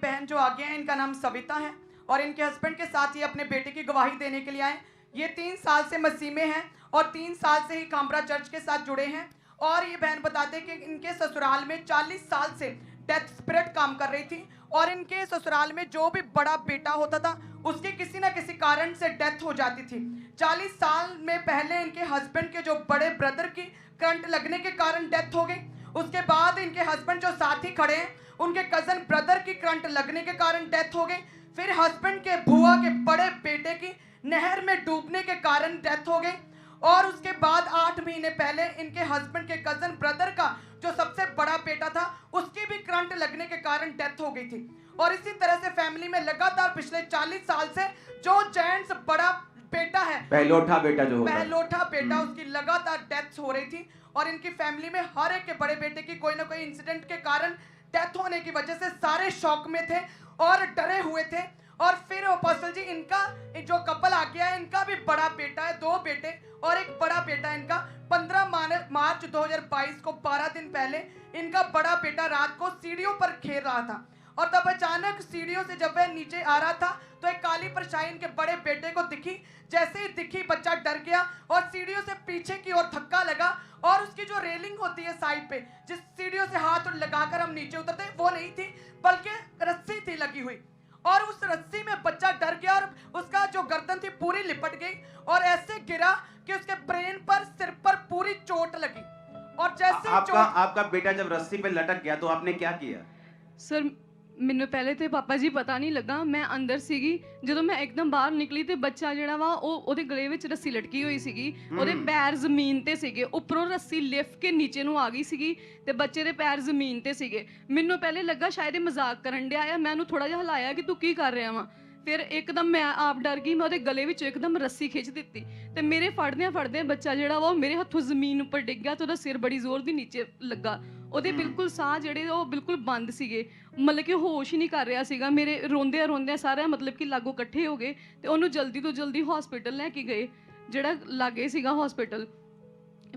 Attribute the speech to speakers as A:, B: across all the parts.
A: बहन जो आगे हैं इनका नाम सविता है और इनके हस्बैंड के साथ ये अपने बेटे की गवाही देने के लिए आए। ये 3 साल से मसीह में हैं और 3 साल से ही खामरा चर्च के साथ जुड़े हैं। और ये बहन बताते हैं कि इनके ससुराल में 40 साल से डेथ स्पिरिट काम कर रही थी और इनके ससुराल में जो भी बड़ा बेटा होता था उसकी किसी ना किसी कारण से डेथ हो जाती थी। 40 साल में पहले इनके हस्बैंड के जो बड़े ब्रदर की करंट लगने के कारण डेथ हो गई। उसके बाद इनके हस्बैंड जो साथी खड़े हैं उनके कजन ब्रदर की करंट लगने के कारण डेथ हो गई। फिर हस्बैंड के बुआ के बड़े बेटे की नहर में डूबने के कारण डेथ हो गई। और उसके बाद 8 महीने पहले इनके हस्बैंड के कजन ब्रदर का जो सबसे बड़ा बेटा था उसकी भी करंट लगने के कारण डेथ हो गई थी। और इसी तरह से फैमिली में लगातार पिछले 40 साल से जो जेंट्स बड़ा बेटा है,
B: पहलोठा बेटा जो होता है,
A: पहलोठा बेटा, उसकी लगातार डेथ हो रही थी। और इनकी फैमिली में हर एक के बड़े बेटे की कोई ना कोई इंसिडेंट के कारण डेथ होने की वजह से सारे शॉक में थे और डरे हुए थे। और फिर अपोस्टल जी इनका जो कपल आ गया है, इनका भी बड़ा बेटा है, 2 बेटे और एक बड़ा बेटा है इनका। 15 मार्च 2022 को 12 दिन पहले इनका बड़ा बेटा रात को सीढ़ियों पर खेल रहा था और तब अचानक सीढ़ियों से जब वह नीचे आ रहा था तो एक काली परछाई इनके बड़े बेटे को दिखी। जैसे ही दिखी बच्चा डर गया और सीढ़ियों से पीछे की ओर धक्का लगा और उसकी जो रेलिंग होती है साइड पे, जिस सीढ़ियों से हाथ लगाकर हम नीचे उतरते वो नहीं थी बल्कि रस्सी थी लगी हुई। और उस रस्सी में बच्चा डर गया और उसका जो गर्दन थी पूरी लिपट गई और ऐसे गिरा कि उसके ब्रेन पर, सिर पर पूरी चोट लगी। और जैसे
B: आपका बेटा जब रस्सी पे लटक गया तो आपने क्या किया?
C: सर ਮੈਨੂੰ ਪਹਿਲੇ ਤੇ ਪਾਪਾ ਜੀ ਪਤਾ ਨਹੀਂ ਲੱਗਾ, ਮੈਂ ਅੰਦਰ ਸੀਗੀ। ਜਦੋਂ ਮੈਂ ਇੱਕਦਮ ਬਾਹਰ ਨਿਕਲੀ ਤੇ ਬੱਚਾ ਜਿਹੜਾ ਵਾ ਉਹ ਉਹਦੇ ਗਲੇ ਵਿੱਚ ਰੱਸੀ ਲਟਕੀ ਹੋਈ ਸੀਗੀ, ਉਹਦੇ ਪੈਰ ਜ਼ਮੀਨ ਤੇ ਸੀਗੇ, ਉੱਪਰੋਂ ਰੱਸੀ ਲਿਫਟ ਕੇ ਨੀਚੇ ਨੂੰ ਆ ਗਈ ਸੀਗੀ ਤੇ ਬੱਚੇ ਦੇ ਪੈਰ ਜ਼ਮੀਨ ਤੇ ਸੀਗੇ। ਮੈਨੂੰ ਪਹਿਲੇ ਲੱਗਾ ਸ਼ਾਇਦ ਇਹ ਮਜ਼ਾਕ ਕਰਨ ਡਿਆ ਆ, ਮੈਂ ਉਹਨੂੰ ਥੋੜਾ ਜਿਹਾ ਹਿਲਾਇਆ ਕਿ ਤੂੰ ਕੀ ਕਰ ਰਿਹਾ ਵਾ। ਫਿਰ ਇੱਕਦਮ ਮੈਂ ਆਪ ਡਰ ਗਈ, ਮੈਂ ਉਹਦੇ ਗਲੇ ਵਿੱਚੋਂ ਇੱਕਦਮ ਰੱਸੀ ਖਿੱਚ ਦਿੱਤੀ ਤੇ ਮੇਰੇ ਫੜਦਿਆਂ ਬੱਚਾ ਜਿਹੜਾ ਵਾ ਉਹ ਮੇਰੇ ਹੱਥੋਂ ਜ਼ਮੀਨ ਉੱਪਰ ਡਿੱਗ ਗਿਆ ਤੇ ਉਹਦਾ ਸਿਰ ਬੜੀ ਜ਼ੋਰ ਦੀ ਨੀਚੇ ਲੱਗਾ। ਉਹਦੇ ਬਿਲਕੁਲ ਸਾਹ ਜਿਹੜੇ ਉਹ ਬਿਲਕੁਲ ਬੰਦ ਸੀਗੇ, ਮਤਲਬ ਕਿ ਹੋਸ਼ ਹੀ ਨਹੀਂ ਕਰ ਰਿਹਾ ਸੀਗਾ। ਮੇਰੇ ਰੋਂਦਿਆਂ ਸਾਰਿਆਂ ਮਤਲਬ ਕਿ ਲਾਗੋਂ ਇਕੱਠੇ ਹੋ ਗਏ ਤੇ ਉਹਨੂੰ ਜਲਦੀ ਤੋਂ ਜਲਦੀ ਹਸਪੀਟਲ ਲੈ ਕੇ ਗਏ, ਜਿਹੜਾ ਲਾਗੇ ਸੀਗਾ ਹਸਪੀਟਲ।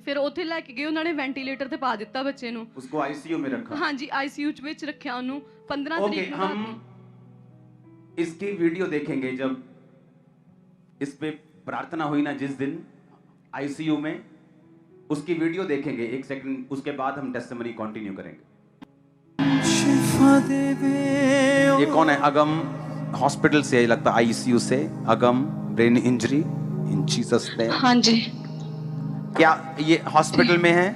C: ਫਿਰ ਉੱਥੇ ਲੈ ਕੇ ਗਏ, ਉਹਨਾਂ ਨੇ ਵੈਂਟੀਲੇਟਰ ਤੇ ਪਾ ਦਿੱਤਾ ਬੱਚੇ ਨੂੰ।
B: ਉਸਕੋ ਆਈਸੀਯੂ में रखा?
C: ਹਾਂਜੀ ਆਈਸੀਯੂ ਵਿੱਚ ਰੱਖਿਆ ਉਹਨੂੰ। 15 ਤਰੀਕ ਨੂੰ
B: हम इसकी वीडियो देखेंगे जब इस पे प्रार्थना हुई ना जिस दिन आईसीयू में, उसकी वीडियो देखेंगे 1 सेकंड, उसके बाद हम टेस्टिमनी कंटिन्यू करेंगे। ये कौन है? अगम हॉस्पिटल से लगता है, आईसीयू से। अगम brain injury in Jesus name.
C: हाँ जी।
B: क्या ये हॉस्पिटल में है?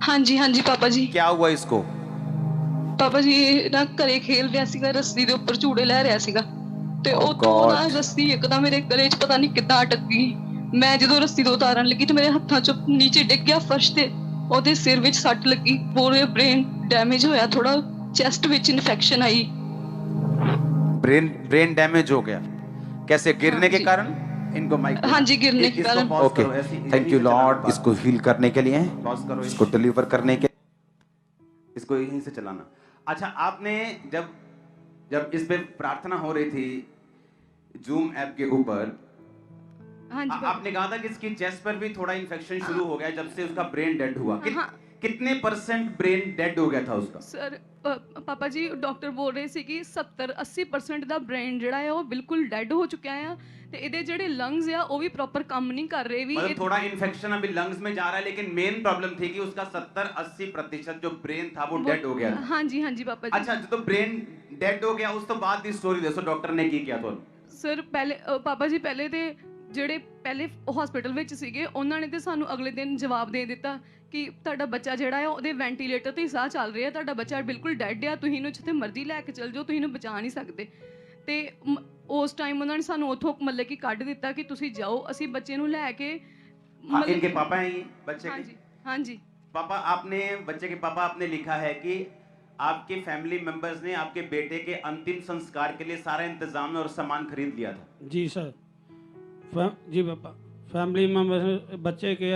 C: हाँ जी पापा जी।
B: क्या हुआ इसको?
C: ਪਾਪਾ ਜੀ ਨਾ ਘਰੇ ਖੇਲ ਰਿਹਾ ਸੀਗਾ, ਰੱਸੀ ਦੇ ਉੱਪਰ ਝੂੜੇ ਲੈ ਰਿਹਾ ਸੀਗਾ ਤੇ ਉੱਥੋਂ ਨਾ ਰੱਸੀ ਇੱਕਦਮ ਮੇਰੇ ਗਲੇ 'ਚ ਪਤਾ ਨਹੀਂ ਕਿੱਦਾਂ ਅਟਕ ਗਈ। ਮੈਂ ਜਦੋਂ ਰੱਸੀ ਤੋਂ ਉਤਾਰਨ ਲੱਗੀ ਤੇ ਮੇਰੇ ਹੱਥਾਂ 'ਚੋਂ ਨੀਚੇ ਡਿੱਗ ਗਿਆ ਫਰਸ਼ ਤੇ। ਉਹਦੇ ਸਿਰ ਵਿੱਚ ਸੱਟ ਲੱਗੀ, ਪੂਰੇ ਬ੍ਰੇਨ ਡੈਮੇਜ ਹੋਇਆ, ਥੋੜਾ ਚੈਸਟ ਵਿੱਚ ਇਨਫੈਕਸ਼ਨ आई।
B: ब्रेन डैमेज हो गया कैसे? गिरने के कारण? इनको माइक।
C: हाँ जी, गिरने के कारण।
B: ओके, थैंक यू लॉर्ड इसको हील करने के लिए, इसको डिलीवर करने के, इसको यहीं से चलाना। अच्छा, आपने जब इस पे प्रार्थना हो रही थी जूम ऐप के ऊपर, आपने कहा था कि इसकी चेस्ट पर भी थोड़ा इन्फेक्शन शुरू हो गया जब से उसका ब्रेन डेड हुआ। कितने % ब्रेन डेड हो गया था उसका?
C: सर पापा जी डॉक्टर बोल रहे थे कि 70-80% ਦਾ ਬ੍ਰੇਨ ਜਿਹੜਾ ਹੈ ਉਹ ਬਿਲਕੁਲ ਡੈਡ ਹੋ ਚੁੱਕਿਆ ਹੈ ਤੇ ਇਹਦੇ ਜਿਹੜੇ ਲੰਗਸ ਆ ਉਹ ਵੀ ਪ੍ਰੋਪਰ ਕੰਮ ਨਹੀਂ ਕਰ ਰਹੇ ਵੀ।
B: मतलब थोड़ा इन्फेक्शन अभी लंग्स में जा रहा है, लेकिन मेन प्रॉब्लम थी कि उसका 70-80% जो ब्रेन था वो डेड हो गया था।
C: हाँ जी पापा जी।
B: अच्छा, तो ब्रेन डेड हो गया, उस तो बाद दी स्टोरी दसो डॉक्टर ने की किया तो?
C: सर ਪਹਿਲੇ ਪਾਪਾ ਜੀ ਪਹਿਲੇ ਤੇ ਜਿਹੜੇ ਪਹਿਲੇ ਹਸਪੀਟਲ ਵਿੱਚ ਸੀਗੇ ਉਹਨਾਂ ਨੇ ਤੇ ਸਾਨੂੰ ਅਗਲੇ ਦਿਨ ਜਵਾਬ ਦੇ ਦਿੱਤਾ ਕਿ ਤੁਹਾਡਾ ਬੱਚਾ ਜਿਹੜਾ ਹੈ ਉਹਦੇ ਵੈਂਟੀਲੇਟਰ ਤੇ ਸਾਹ ਚੱਲ ਰਿਹਾ, ਤੁਹਾਡਾ ਬੱਚਾ ਬਿਲਕੁਲ ਡੈਡ ਆ, ਤੁਸੀਂ ਇਹਨੂੰ ਜਿੱਥੇ ਮਰਜ਼ੀ ਲੈ ਕੇ ਚਲ ਜਾਓ, ਤੁਸੀਂ ਇਹਨੂੰ ਬਚਾ ਨਹੀਂ ਸਕਦੇ। ਤੇ ਉਸ ਟਾਈਮ ਉਹਨਾਂ ਨੇ ਸਾਨੂੰ ਉੱਥੋਂ ਮਤਲਬ ਕਿ ਕੱਢ ਦਿੱਤਾ ਕਿ ਤੁਸੀਂ ਜਾਓ। ਅਸੀਂ ਬੱਚੇ ਨੂੰ ਲੈ ਕੇ
B: इनके पापा हैं ये बच्चे के?
C: हाँ जी
B: पापा, आपने बच्चे के पापा आपने लिखा है कि आपके फैमिली मेंबर्स ने आपके बेटे के अंतिम संस्कार के लिए सारा इंतजाम और सामान खरीद लिया था।
D: जी सर, जी पापा, फैमिली मेंबर्स ने बच्चे के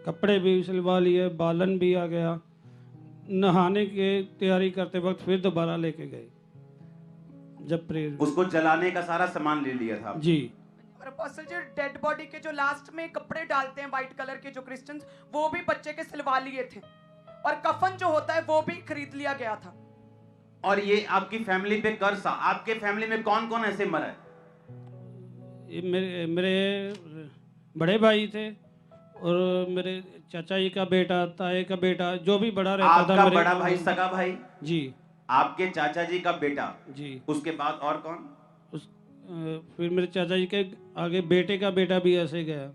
D: कपड़े भी सिलवा लिए, बालन भी आ गया, नहाने की तैयारी करते वक्त फिर दोबारा लेके गए जब प्रेयर,
B: उसको जलाने का सारा सामान ले लिया था
D: जी।
A: और अपोस्टल जी डेड बॉडी के जो लास्ट में कपड़े डालते हैं व्हाइट कलर के जो क्रिश्चियंस, वो भी बच्चे के सिलवा लिए थे और कफन जो होता है वो भी खरीद लिया गया था।
B: और ये आपकी फैमिली पे कर्ज था। आपके फैमिली में कौन कौन ऐसे मरा है?
D: ये मेरे बड़े भाई थे और मेरे चाचा जी का बेटा, ताए का बेटा, जो भी बड़ा रहता था।
B: आपका बड़ा भाई, सगा भाई?
D: जी।
B: आपके चाचा जी का बेटा?
D: जी।
B: उसके बाद और कौन?
D: फिर मेरे चाचा जी के आगे बेटे का बेटा भी ऐसे गया।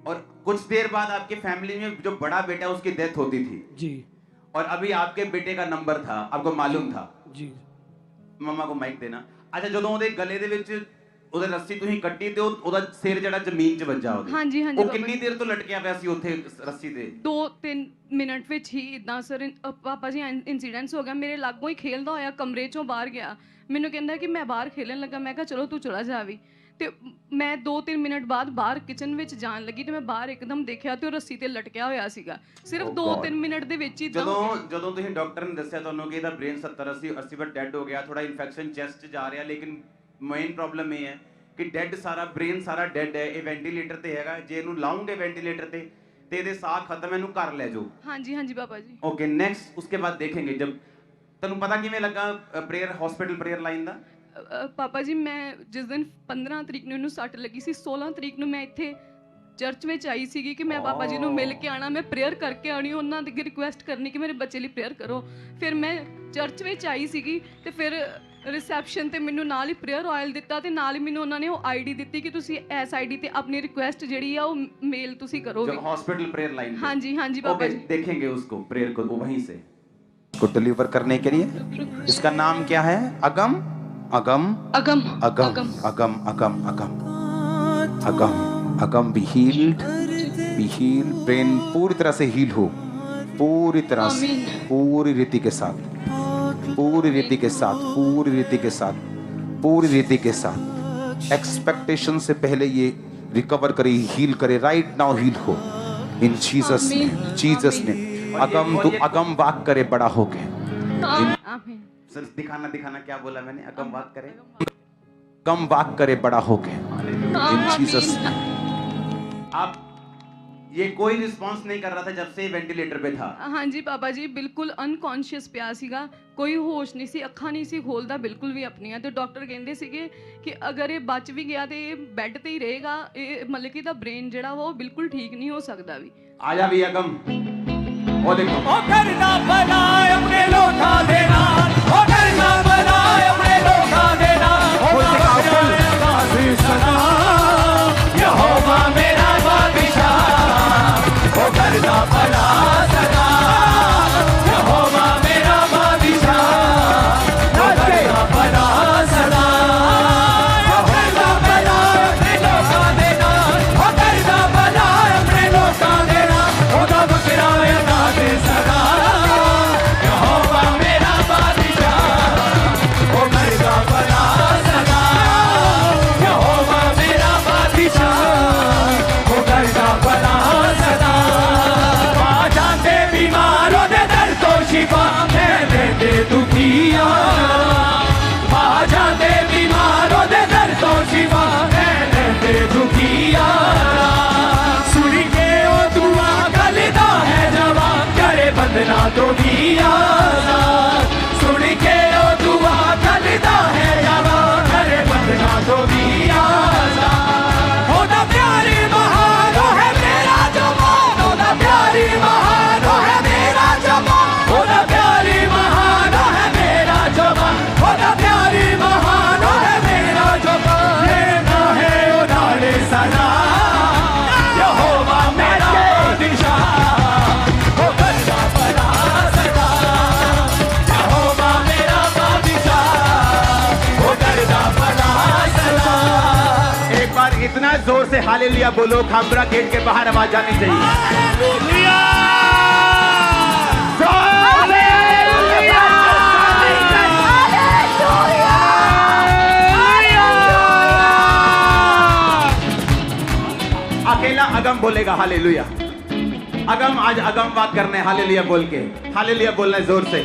B: और कुछ देर बाद आपके फैमिली में जो बड़ा बेटा उसकी डेथ होती थी।
D: जी।
B: और अभी आपके बेटे का नंबर था, आपको मालूम था?
D: जी।
B: मम्मा को माइक देना। अच्छा, ਜਦੋਂ ਉਹਦੇ ਗਲੇ ਦੇ ਵਿੱਚ ਉਹਦੇ ਰੱਸੀ ਤੁਸੀਂ ਕੱਟੀ ਤੇ ਉਹਦਾ ਸਿਰ ਜਿਹੜਾ ਜ਼ਮੀਨ 'ਚ ਵੱਜਾ ਉਹਦੇ,
C: ਹਾਂਜੀ ਹਾਂਜੀ
B: ਉਹ ਕਿੰਨੀ ਦੇਰ ਤੋਂ ਲਟਕਿਆ ਪਿਆ ਸੀ ਉੱਥੇ ਰੱਸੀ ਤੇ?
C: 2-3 ਮਿੰਟ ਵਿੱਚ ਹੀ ਇਦਾਂ ਸਰ ਪਾਪਾ ਜੀ ਇਨਸੀਡੈਂਟਸ ਹੋ ਗਿਆ। ਮੇਰੇ ਲਾਗੋਂ ਹੀ ਖੇਲਦਾ ਹੋਇਆ ਕਮਰੇ ਚੋਂ ਬਾਹਰ ਗਿਆ, ਮੈਨੂੰ ਕਹਿੰਦਾ ਕਿ ਮੈਂ ਬਾਹਰ ਖੇਲਣ ਲੱਗਾ। ਮੈਂ ਕਿਹਾ ਚਲੋ ਤੂੰ ਚਲਾ ਜਾ ਵੀ। ਤੇ ਮੈਂ 2-3 ਮਿੰਟ ਬਾਅਦ ਬਾਹਰ ਕਿਚਨ ਵਿੱਚ ਜਾਣ ਲੱਗੀ ਤੇ ਮੈਂ ਬਾਹਰ ਇੱਕਦਮ ਦੇਖਿਆ ਤੇ ਉਹ ਰੱਸੀ ਤੇ ਲਟਕਿਆ ਹੋਇਆ ਸੀਗਾ। ਸਿਰਫ 2-3 ਮਿੰਟ ਦੇ ਵਿੱਚ ਹੀ।
B: ਜਦੋਂ ਤੁਸੀਂ ਡਾਕਟਰ ਨੇ ਦੱਸਿਆ ਤੁਹਾਨੂੰ ਕਿ ਇਹਦਾ ਬ੍ਰੇਨ 70-80% ਡੈਡ ਹੋ ਗਿਆ, ਥੋੜਾ ਇਨਫੈਕਸ਼ਨ ਚੈਸਟ 'ਚ ਜਾ ਰਿਹਾ, ਲੇਕਿਨ ਮੇਨ ਪ੍ਰੋਬਲਮ ਇਹ ਹੈ ਕਿ ਡੈਡ ਸਾਰਾ ਬ੍ਰੇਨ ਸਾਰਾ ਡੈਡ ਹੈ, ਇਹ ਵੈਂਟੀਲੇਟਰ ਤੇ ਹੈਗਾ, ਜੇ ਇਹਨੂੰ ਲਾਉਂਗੇ ਵੈਂਟੀਲੇਟਰ ਤੇ ਇਹਦੇ ਸਾਹ ਖਤਮ, ਇਹਨੂੰ ਘਰ ਲੈ ਜਾਓ।
C: ਹਾਂਜੀ ਹਾਂਜੀ ਪਾਪਾ ਜੀ।
B: ओके, नेक्स्ट उसके बाद देखेंगे। जब ਤੁਹਾਨੂੰ ਪਤਾ ਕਿਵੇਂ ਲੱਗਾ ਪ੍ਰੇਅਰ ਹਸਪੀਟਲ ਪ੍ਰੇਅਰ ਲਾਈਨ ਦਾ?
C: ਪਾਪਾ ਜੀ ਮੈਂ ਜਿਸ ਦਿਨ 15 ਤਰੀਕ ਨੂੰ ਇਹਨੂੰ ਸੱਟ ਲੱਗੀ ਸੀ, 16 ਤਰੀਕ ਨੂੰ ਮੈਂ ਇੱਥੇ ਚਰਚ ਵਿੱਚ ਆਈ ਸੀਗੀ ਕਿ ਮੈਂ ਪਾਪਾ ਜੀ ਨੂੰ ਮਿਲ ਕੇ ਆਣਾ, ਮੈਂ ਪ੍ਰੇਅਰ ਕਰਕੇ ਆਣੀ, ਉਹਨਾਂ ਦੀ ਰਿਕੁਐਸਟ ਕਰਨੀ ਕਿ ਮੇਰੇ ਬੱਚੇ ਲਈ ਪ੍ਰੇਅਰ ਕਰੋ। ਫਿਰ ਮੈਂ ਚਰਚ ਵਿੱਚ ਆਈ ਸੀਗੀ ਤੇ ਫਿਰ ਰਿਸੈਪਸ਼ਨ ਤੇ ਮੈਨੂੰ ਨਾਲ ਹੀ ਪ੍ਰੇਅਰ ਆਇਲ ਦਿੱਤਾ ਤੇ ਨਾਲ ਹੀ ਮੈਨੂੰ ਉਹਨਾਂ ਨੇ ਉਹ ਆਈਡੀ ਦਿੱਤੀ ਕਿ ਤੁਸੀਂ ਇਸ ਆਈਡੀ ਤੇ ਆਪਣੀ ਰਿਕੁਐਸਟ ਜਿਹੜੀ ਆ ਉਹ ਮੇਲ ਤੁਸੀਂ ਕਰੋਗੇ।
B: जो हॉस्पिटल प्रेयर लाइन?
C: ਹਾਂਜੀ ਹਾਂਜੀ ਪਾਪਾ
B: ओके,
C: ਜੀ।
B: देखेंगे उसको प्रेयर को वहीं से को डिलीवर करने के लिए। इसका नाम क्या है? अगम अगम
C: अगम
B: अगम अगम अगम अगम अगम अगम be healed, be healed. Brain पूरी तरह से हील हो, पूरी तरह से, पूरी रीति के साथ, पूरी रीति के साथ, पूरी रीति के साथ, पूरी रीति के साथ। एक्सपेक्टेशन से पहले ये रिकवर करे, हील करे, राइट नाउ हील हो इन जीसस नेम, जीसस नेम। अगम तू अगम वाक करे बड़ा हो के।
C: आमीन।
B: सर दिखाना क्या बोला मैंने? अगम वाक करे, अगम वाक करे बड़ा हो के इन जीसस नेम। आप ये कोई रिस्पांस नहीं कर रहा था जब से वेंटिलेटर पे था?
C: ਹਾਂਜੀ ਪਾਪਾ ਜੀ, ਬਿਲਕੁਲ ਅਨਕੌਂਸ਼ੀਅਸ ਪਿਆ ਸੀਗਾ, ਕੋਈ ਹੋਸ਼ ਨਹੀਂ ਸੀ, ਅੱਖਾਂ ਨਹੀਂ ਸੀ ਖੋਲਦਾ ਬਿਲਕੁਲ ਵੀ ਆਪਣੀਆਂ। ਤੇ ਡਾਕਟਰ ਕਹਿੰਦੇ ਸੀਗੇ ਕਿ ਅਗਰ ਇਹ ਬਚ ਵੀ ਗਿਆ ਤੇ ਇਹ ਬੈੱਡ ਤੇ ਹੀ ਰਹੇਗਾ, ਇਹ ਮਤਲਬ ਕਿ ਇਹਦਾ ਬ੍ਰੇਨ ਜਿਹੜਾ ਵਾ ਉਹ ਬਿਲਕੁਲ ਠੀਕ ਨਹੀਂ ਹੋ ਸਕਦਾ ਵੀ।
B: आजा भी अगम, ओ देखो,
E: ओ करना भला अपने लौटा देना, ओ करना भला अपने लौटा देना, सदा यहोवा मेरा बादशाह, ओ करना भला सदा यहोवा मेरा बादशाह, ओ करना भला सदा यहोवा भला अपने लौटा देना, ओ करना भला अपने लौटा देना, खुदा बकरा दे सदा यहोवा मेरा बादशाह, ओ करना भला सदा यहोवा मेरा बादशाह, ओ करना भला सदा। आ जाते बीमारों दे दर्द तो शिफा है देते दुखिया, आ जाते बीमारों दे दर्द तो शिफा है देते दुखिया। सुनी के ओ दुआ गलदा है जवाब करे बंदना तो दिया, सुनी के ओ दुआ गलदा है जवाब करे बंदना तो दिया। ओदा प्यारी महान है मेरा जवान, ओदा प्यारी महान है मेरा जवान, ओदा प्यारी महान है मेरा जवान, ओदा प्यारी महान है मेरा जवान। लेना है ओ डाले सदा यहोवा मेरा बादशाह, ओ करना भला सदा यहोवा मेरा बादशाह, ओ करना भला सदा।
B: एक बार इतना जोर से हालेलुया बोलो, खामरा गेट के बाहर आवाज जानी चाहिए। अकेला अगम बोलेगा हालेलुया। अगम आज अगम बात करने हालेलुया बोल के, हालेलुया बोलना है जोर से।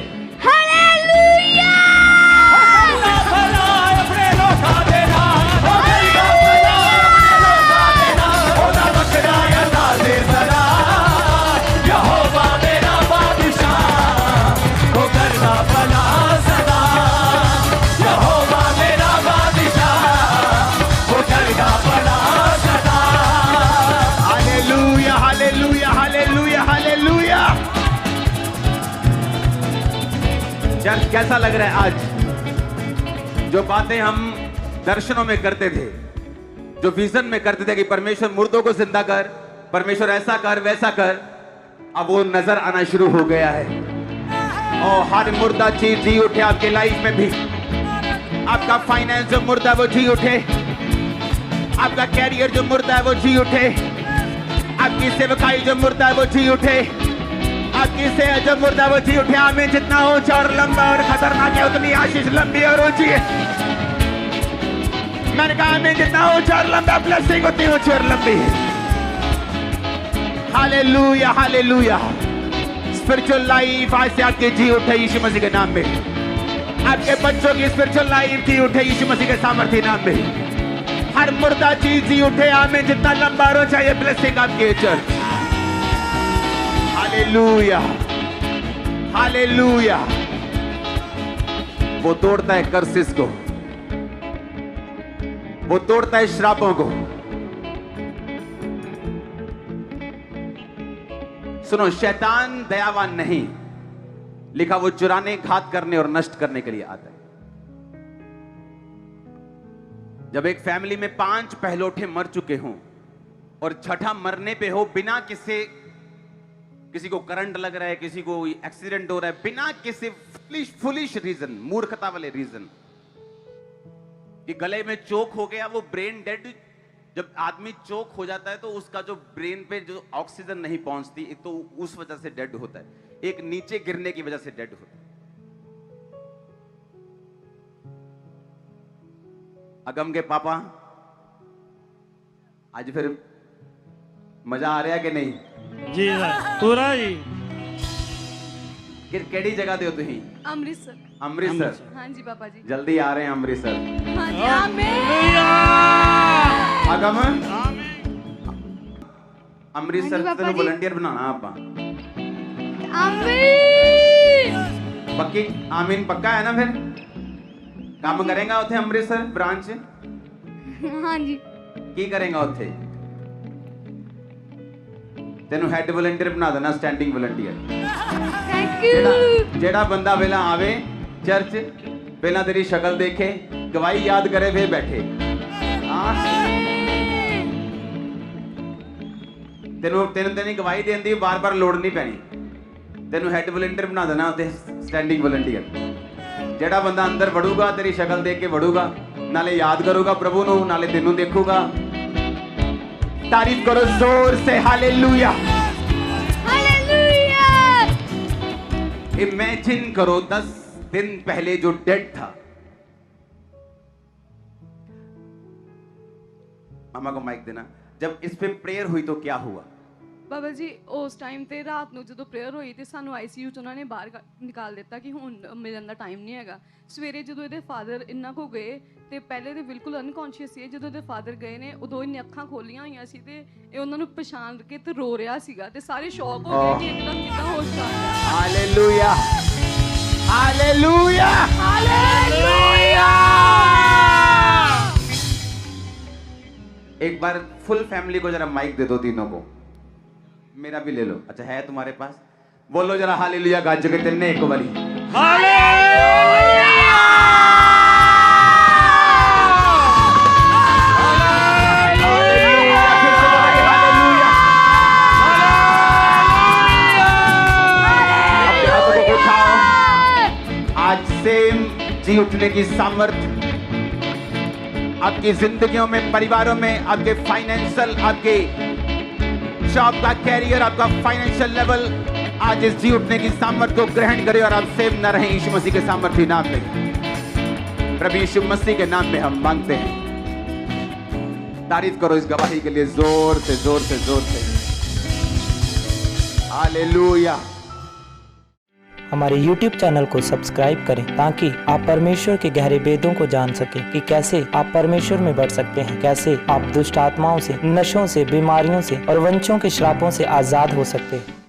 E: यहोवा मेरा बादशाह, ओ करना
B: कैसा लग रहा है आज? जो बातें हम दर्शनों में करते थे, जो विजन में करते थे कि परमेश्वर मुर्दों को जिंदा कर, परमेश्वर ऐसा कर वैसा कर, अब वो नजर आना शुरू हो गया है। और हर मुर्दा चीज जी उठे आपके लाइफ में भी। आपका फाइनेंस जो मुर्दा वो जी उठे, आपका कैरियर जो मुर्दा है वो जी उठे, आपकी सेवकाई जो मुर्दा है वो जी उठे, आपकी सेवा जो मुर्दा वो जी उठे। आमीन। जितना ऊंचा और लंबा और खतरनाक है उतनी आशीष लंबी और ऊंची है। मैंने कहा आमीन। जितना ऊंचा और लंबा ब्लेसिंग उतनी ऊंची और लंबी है। Hallelujah hallelujah. स्पिरिचुअल लाइफ आज से आपके जी उठे यीशु मसीह के नाम में। आपके बच्चों की स्पिरिचुअल लाइफ जी उठे यीशु मसीह के सामर्थ्य नाम में। हर मुर्दा चीज जी उठे। आमीन। जितना लंबा रो चाहिए ब्लेसिंग आपके चर्च। Hallelujah hallelujah. वो तोड़ता है कर्सिस को, वो तोड़ता है श्रापों को। सुनो, शैतान दयावान नहीं, लिखा वो चुराने, घात करने और नष्ट करने के लिए आता है। जब एक फैमिली में 5 पहलोठे मर चुके हों और छठा मरने पे हो, बिना किसी को करंट लग रहा है, किसी को एक्सीडेंट हो रहा है, बिना किसी फुलिश रीजन, मूर्खता वाले रीजन, कि गले में चोक हो गया, वो ब्रेन डेड। जब आदमी चोक हो जाता है तो उसका जो ब्रेन पे जो ऑक्सीजन नहीं पहुंचती, एक तो उस वजह से डेड होता है, एक नीचे गिरने की वजह से डेड होता है। अगम के पापा, आज फिर मजा आ रहा है कि नहीं?
D: जी पूरा जी।
B: केड़ी जगह दे हो तुम?
C: अमृतसर।
B: अमृतसर।
C: हाँ जी पापा जी।
B: जल्दी आ रहे हैं अमृतसर।
C: हाँ जी। आमीन।
B: अगम अमृतसर
C: हाँ जी
B: तेन वॉलंटियर बनाना आप।
C: आमीन।
B: पक्की? आमीन पक्का है ना? फिर काम करेगा उथे अमृतसर ब्रांच?
C: हाँ जी।
B: की करेगा उथे? तेन हेड वॉलंटियर बना देना, स्टैंडिंग वॉलंटियर।
C: Thank you.
B: जेड़ा बंदा पहला आवे चर्च, पहला तेरी शक्ल देखे, गवाही याद करे, फिर बैठे। तेन गवाही देने की बार बार लोड़ नहीं पैनी। तेन हेड वॉलंटियर बना देना उते, स्टैंडिंग वॉलंटियर। जेड़ा बंदा अंदर वड़ूगा, तेरी शक्ल देख के वड़ूगा, नाले याद करूगा प्रभु नु, नाले तेनू देखूगा। तारीफ करो जोर से। Hallelujah
C: hallelujah.
B: इमेजिन करो 10 दिन पहले जो डेड था। मामा को माइक देना। जब इस पे प्रेयर हुई तो क्या हुआ?
C: बाबा जी उस टाइम ते रात ਨੂੰ ਜਦੋਂ ਪ੍ਰੇਅਰ ਹੋਈ ਤੇ ਸਾਨੂੰ ਆਈਸੀਯੂ ਚ ਉਹਨਾਂ ਨੇ ਬਾਹਰ ਨਿਕਾਲ ਦਿੱਤਾ ਕਿ ਹੁਣ ਮਿਲਣ ਦਾ ਟਾਈਮ ਨਹੀਂ ਹੈਗਾ। ਸਵੇਰੇ ਜਦੋਂ ਇਹਦੇ ਫਾਦਰ ਇੰਨਾ ਕੋ ਗਏ ਤੇ ਪਹਿਲੇ ਤੇ ਬਿਲਕੁਲ ਅਨਕੌਂਸ਼ੀਅਸ ਸੀ। ਜਦੋਂ ਇਹਦੇ ਫਾਦਰ ਗਏ ਨੇ ਉਦੋਂ ਇਹਨੇ ਅੱਖਾਂ ਖੋਲੀਆਂ ਹੋਈਆਂ ਸੀ ਤੇ ਇਹ ਉਹਨਾਂ ਨੂੰ ਪਛਾਣ ਕੇ ਤੇ ਰੋ ਰਿਹਾ ਸੀਗਾ ਤੇ ਸਾਰੇ ਸ਼ੌਕ ਹੋ ਗਏ ਕਿ ਇੱਕਦਮ ਕਿੱਦਾਂ ਹੋਸ਼ ਆ ਗਿਆ।
B: Hallelujah hallelujah
C: hallelujah.
B: एक बार फुल फैमिली को जरा माइक दे दो, तीनों को। मेरा भी ले लो। अच्छा है तुम्हारे पास? बोलो जरा हालेलुया गाज के तेने एक बारी। आज से जी उठने की सामर्थ्य आपकी जिंदगियों में, परिवारों में, आपके फाइनेंशियल, आपके जॉब का कैरियर, आपका फाइनेंशियल लेवल, आज इस जी उठने की सामर्थ्य को ग्रहण करें और आप सेव न रहें यीशु मसीह के सामर्थ्य नाम में। प्रभु यीशु मसीह के नाम में हम मांगते हैं। तारीफ करो इस गवाही के लिए जोर से जोर से जोर से। हालेलुया।
F: हमारे YouTube चैनल को सब्सक्राइब करें ताकि आप परमेश्वर के गहरे भेदों को जान सकें कि कैसे आप परमेश्वर में बढ़ सकते हैं, कैसे आप दुष्ट आत्माओं से, नशों से, बीमारियों से और वंशों के श्रापों से आजाद हो सकते हैं।